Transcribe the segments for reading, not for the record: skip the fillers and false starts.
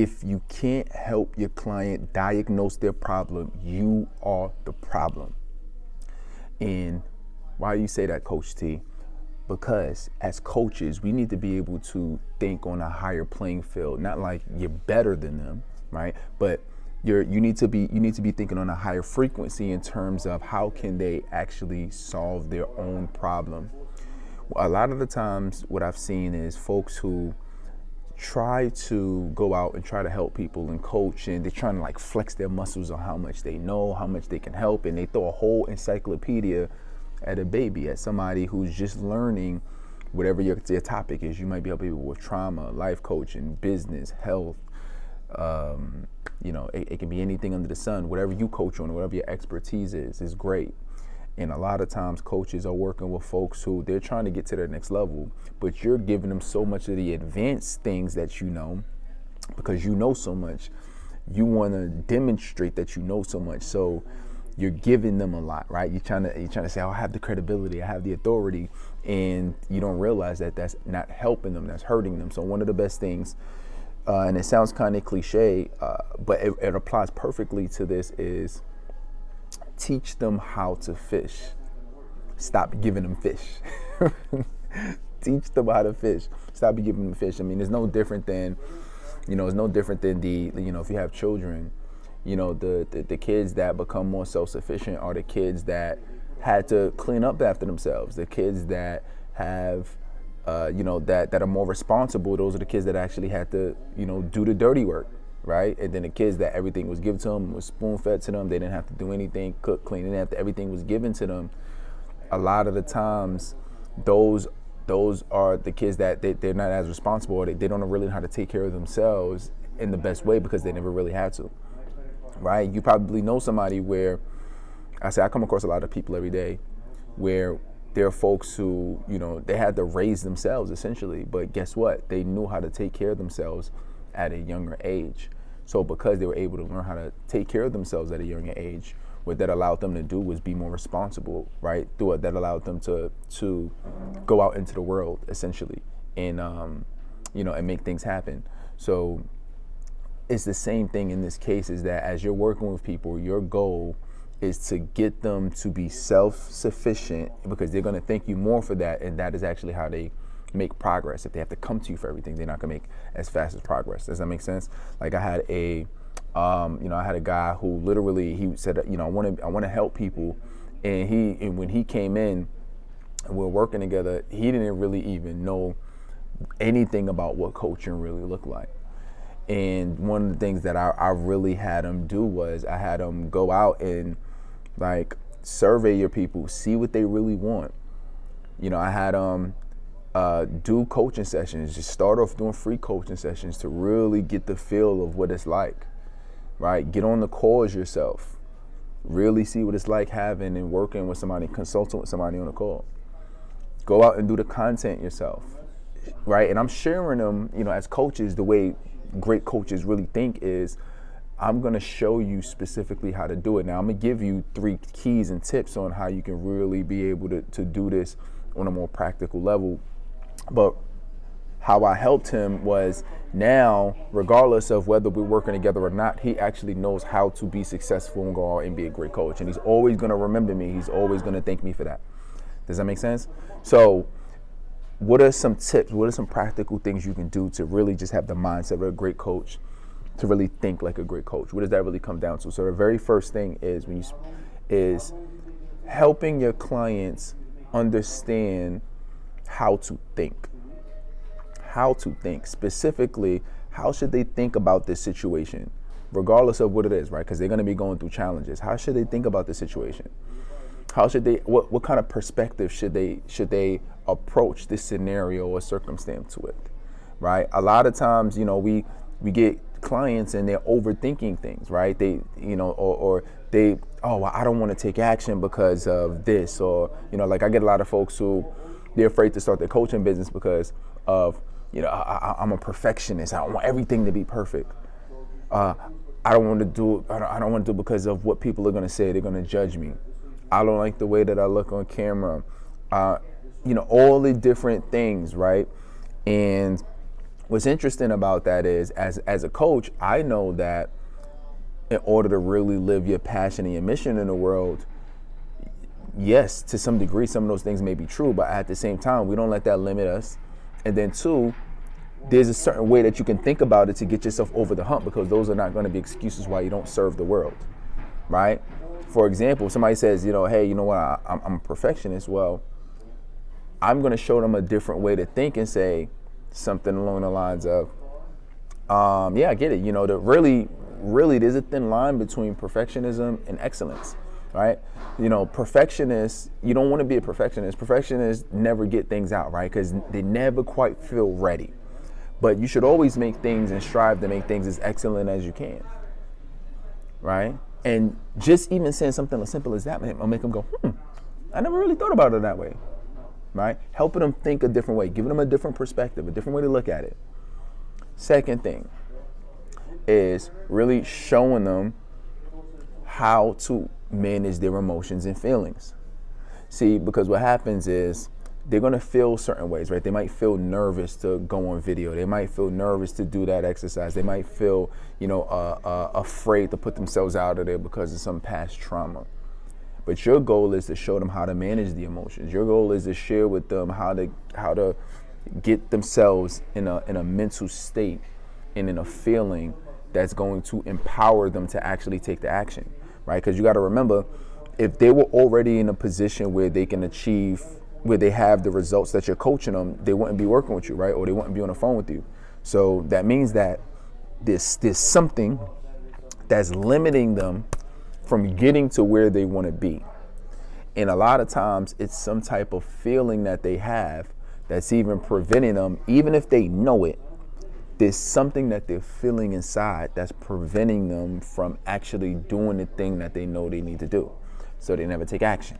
If you can't help your client diagnose their problem, you are the problem. And why do you say that, Coach T? Because as coaches, we need to be able to think on a higher playing field. Not like you're better than them, right? But you need to be thinking on a higher frequency in terms of how can they actually solve their own problem. A lot of the times, what I've seen is folks who try to go out and try to help people and coach, and they're trying to like flex their muscles on how much they know, how much they can help, and they throw a whole encyclopedia at a baby, at somebody who's just learning whatever your topic is. You might be helping people with trauma, life coaching, business, health, it can be anything under the sun. Whatever you coach on, whatever your expertise is great. And a lot of times coaches are working with folks who they're trying to get to their next level, but you're giving them so much of the advanced things that you know, because you know so much. You want to demonstrate that you know so much. So you're giving them a lot, right? You're trying to say, oh, I have the credibility, I have the authority, and you don't realize that that's not helping them, that's hurting them. So one of the best things, and it sounds kind of cliche, but it applies perfectly to this, is teach them how to fish. Stop giving them fish. Teach them how to fish. Stop giving them fish. I mean, it's no different than, if you have children, the kids that become more self-sufficient are the kids that had to clean up after themselves. The kids that have, that are more responsible. Those are the kids that actually had to, do the dirty work. Right? And then the kids that everything was given to them, was spoon-fed to them. They didn't have to do anything, cook, clean, everything was given to them. A lot of the times, those are the kids that they're not as responsible, or they don't really know how to take care of themselves in the best way because they never really had to. Right? You probably know somebody where, I come across a lot of people every day where there are folks who, they had to raise themselves essentially, but guess what? They knew how to take care of themselves at a younger age. So because they were able to learn how to take care of themselves at a younger age, what that allowed them to do was be more responsible, right? Through it, that allowed them to go out into the world essentially, and and make things happen. So it's the same thing in this case, is that as you're working with people, your goal is to get them to be self-sufficient, because they're going to thank you more for that, and that is actually how they make progress. If they have to come to you for everything, they're not gonna make as fast as progress. Does that make sense? Like I had a guy who literally, he said, I want to help people, and when he came in and we were working together, he didn't really even know anything about what coaching really looked like. And one of the things that I really had him do was I had him go out and like survey your people, see what they really want. I had do coaching sessions. Just start off doing free coaching sessions to really get the feel of what it's like, right? Get on the calls yourself. Really see what it's like having and working with somebody, consulting with somebody on a call. Go out and do the content yourself, right? And I'm sharing them, as coaches, the way great coaches really think is, I'm going to show you specifically how to do it. Now, I'm going to give you 3 keys and tips on how you can really be able to do this on a more practical level. But how I helped him was, now, regardless of whether we're working together or not, he actually knows how to be successful and go out and be a great coach. And he's always going to remember me. He's always going to thank me for that. Does that make sense? So what are some tips? What are some practical things you can do to really just have the mindset of a great coach, to really think like a great coach? What does that really come down to? So the very first thing is helping your clients understand how to think. How to think. Specifically, how should they think about this situation, regardless of what it is, right? Because they're going to be going through challenges. How should they think about this situation? How should they? What kind of perspective should they approach this scenario or circumstance with, right? A lot of times, we get clients and they're overthinking things, right? They, or they, I don't want to take action because of this, or like I get a lot of folks who they're afraid to start their coaching business because of, I'm a perfectionist. I want everything to be perfect. I don't want to do it. I don't want to do it because of what people are going to say. They're going to judge me. I don't like the way that I look on camera. All the different things, right? And What's interesting about that is, as a coach, I know that in order to really live your passion and your mission in the world, yes, to some degree, some of those things may be true, but at the same time, we don't let that limit us. And then two, there's a certain way that you can think about it to get yourself over the hump, because those are not going to be excuses why you don't serve the world, right? For example, if somebody says, hey, you know what, I'm a perfectionist. Well, I'm going to show them a different way to think and say something along the lines of, yeah, I get it. Really, there's a thin line between perfectionism and excellence, right? Perfectionists, you don't want to be a perfectionist. Perfectionists never get things out, right? Because they never quite feel ready. But you should always make things and strive to make things as excellent as you can, right? And just even saying something as simple as that will make them go, I never really thought about it that way, right? Helping them think a different way, giving them a different perspective, a different way to look at it. Second thing is really showing them how to manage their emotions and feelings. See, because what happens is they're going to feel certain ways, right? They might feel nervous to go on video. They might feel nervous to do that exercise. They might feel, afraid to put themselves out of there because of some past trauma. But your goal is to show them how to manage the emotions. Your goal is to share with them how to get themselves in a mental state and in a feeling that's going to empower them to actually take the action, right? Because you got to remember, if they were already in a position where they can achieve, where they have the results that you're coaching them, they wouldn't be working with you, right? Or they wouldn't be on the phone with you. So that means that there's something that's limiting them from getting to where they want to be. And a lot of times it's some type of feeling that they have that's even preventing them, even if they know it, there's something that they're feeling inside that's preventing them from actually doing the thing that they know they need to do. So they never take action.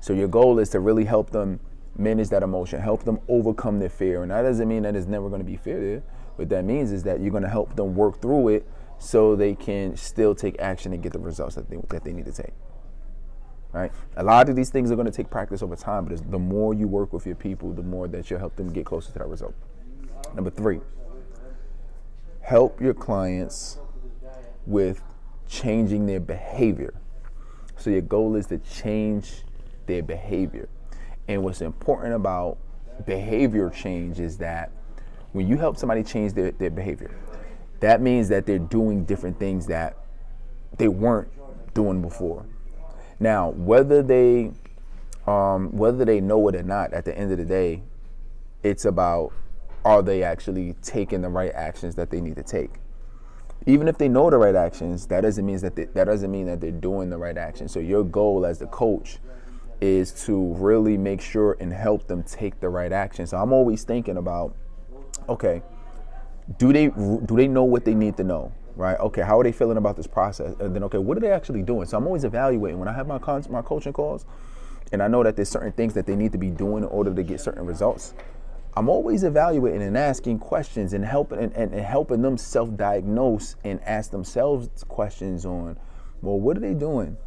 So your goal is to really help them manage that emotion, help them overcome their fear. And that doesn't mean that there's never going to be fear there. What that means is that you're going to help them work through it so they can still take action and get the results that they need to take. Right? A lot of these things are going to take practice over time, but the more you work with your people, the more that you'll help them get closer to that result. Number 3, help your clients with changing their behavior. So your goal is to change their behavior. And what's important about behavior change is that when you help somebody change their behavior, that means that they're doing different things that they weren't doing before. Now, whether they know it or not, at the end of the day, it's about, are they actually taking the right actions that they need to take? Even if they know the right actions, that doesn't mean that they're doing the right actions. So your goal as the coach is to really make sure and help them take the right action. So I'm always thinking about, okay, do they know what they need to know, right? Okay, how are they feeling about this process? And then, okay, what are they actually doing? So I'm always evaluating when I have my coaching calls, and I know that there's certain things that they need to be doing in order to get certain results. I'm always evaluating and asking questions and helping them self-diagnose and ask themselves questions on, well, what are they doing?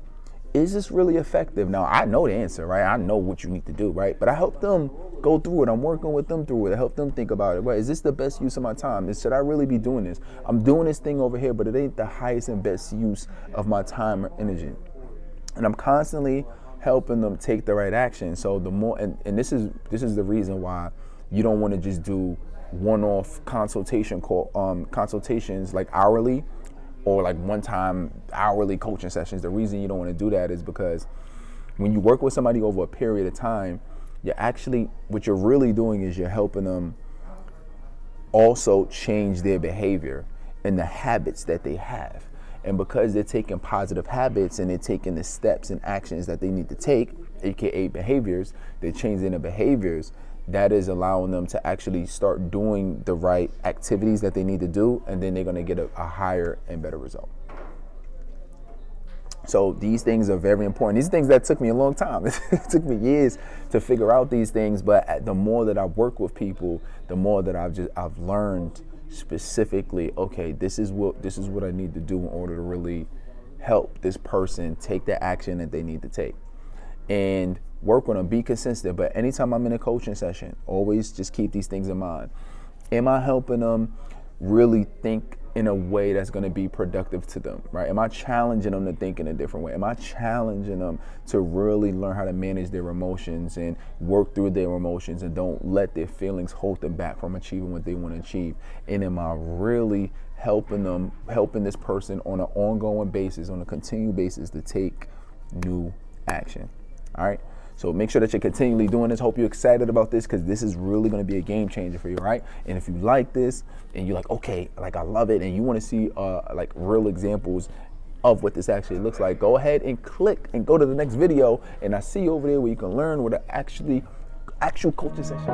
Is this really effective? Now, I know the answer, right? I know what you need to do, right? But I help them go through it. I'm working with them through it. I help them think about it. Right? Is this the best use of my time? Should I really be doing this? I'm doing this thing over here, but it ain't the highest and best use of my time or energy. And I'm constantly helping them take the right action. So the more, and this is the reason why you don't want to just do one-off consultations like hourly or like one-time hourly coaching sessions. The reason you don't want to do that is because when you work with somebody over a period of time, what you're really doing is you're helping them also change their behavior and the habits that they have. And because they're taking positive habits and they're taking the steps and actions that they need to take, aka behaviors, they're changing the behaviors. That is allowing them to actually start doing the right activities that they need to do, and then they're going to get a higher and better result. So these things are very important. These things that took me a long time. It took me years to figure out these things, but the more that I've worked with people, the more that I've learned specifically, okay, this is what I need to do in order to really help this person take the action that they need to take. And work on them, be consistent. But anytime I'm in a coaching session, always just keep these things in mind. Am I helping them really think in a way that's going to be productive to them, right? Am I challenging them to think in a different way? Am I challenging them to really learn how to manage their emotions and work through their emotions and don't let their feelings hold them back from achieving what they want to achieve? And am I really helping this person on an ongoing basis, on a continued basis, to take new action? All right. So make sure that you're continually doing this. Hope you're excited about this, because this is really going to be a game changer for you, right? And if you like this and you're like, okay, like I love it, and you want to see like real examples of what this actually looks like, go ahead and click and go to the next video, and I see you over there where you can learn what actual coaching session.